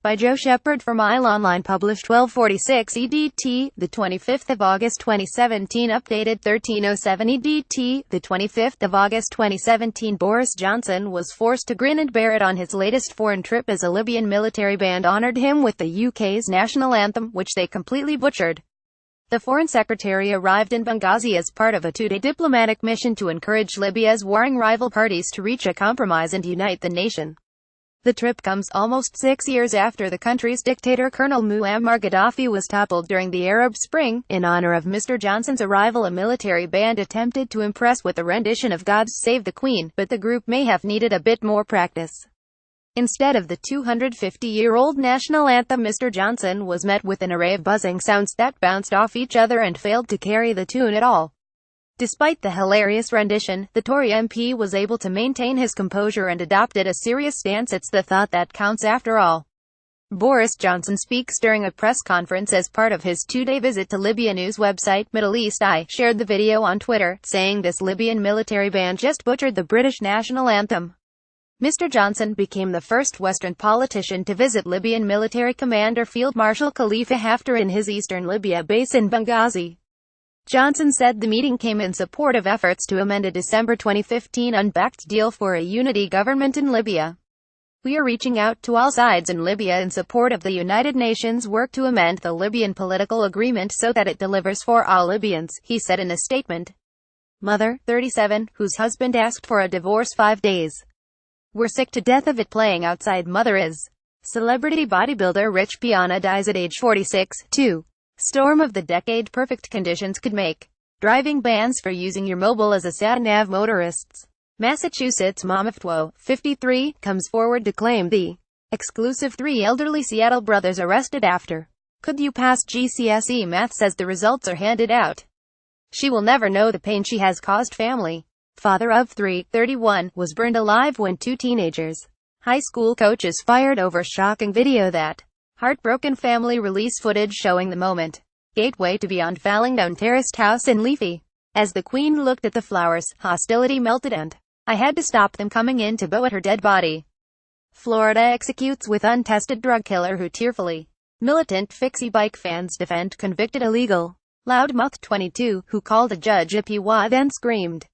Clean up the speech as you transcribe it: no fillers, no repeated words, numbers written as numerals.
by Joe Shepard for Mile Online, published 12:46 EDT, the 25th of August 2017, updated 13:07 EDT, the 25th of August 2017. Boris Johnson was forced to grin and bear it on his latest foreign trip as a Libyan military band honoured him with the UK's national anthem, which they completely butchered. The Foreign Secretary arrived in Benghazi as part of a two-day diplomatic mission to encourage Libya's warring rival parties to reach a compromise and unite the nation. The trip comes almost 6 years after the country's dictator Colonel Muammar Gaddafi was toppled during the Arab Spring. In honor of Mr. Johnson's arrival, a military band attempted to impress with a rendition of God Save the Queen, but the group may have needed a bit more practice. Instead of the 250-year-old national anthem, Mr. Johnson was met with an array of buzzing sounds that bounced off each other and failed to carry the tune at all. Despite the hilarious rendition, the Tory MP was able to maintain his composure and adopted a serious stance. It's the thought that counts after all. Boris Johnson speaks during a press conference as part of his two-day visit to Libya. News website Middle East Eye shared the video on Twitter, saying this Libyan military band just butchered the British national anthem. Mr. Johnson became the first Western politician to visit Libyan military commander Field Marshal Khalifa Haftar in his eastern Libya base in Benghazi. Johnson said the meeting came in support of efforts to amend a December 2015 unbacked deal for a unity government in Libya. We are reaching out to all sides in Libya in support of the United Nations work to amend the Libyan political agreement so that it delivers for all Libyans, he said in a statement. Mother, 37, whose husband asked for a divorce 5 days. We're sick to death of it playing outside. Mother is. Celebrity bodybuilder Rich Piana dies at age 46, 2. Storm of the decade. Perfect conditions could make driving bans for using your mobile as a sat-nav. Motorists. Massachusetts mom of 53, comes forward to claim the exclusive 3 elderly Seattle brothers arrested after could you pass GCSE math, says the results are handed out. She will never know the pain she has caused. Family. Father of 3, 31, was burned alive when 2 teenagers. High school coaches fired over shocking video that heartbroken family release footage showing the moment. Gateway to Beyond. Falling down terraced house in Leafy. As the Queen looked at the flowers, hostility melted and I had to stop them coming in to bow at her dead body. Florida executes with untested drug killer who tearfully. Militant fixie bike fans defend convicted illegal loudmouth 22, who called a judge a PY then screamed.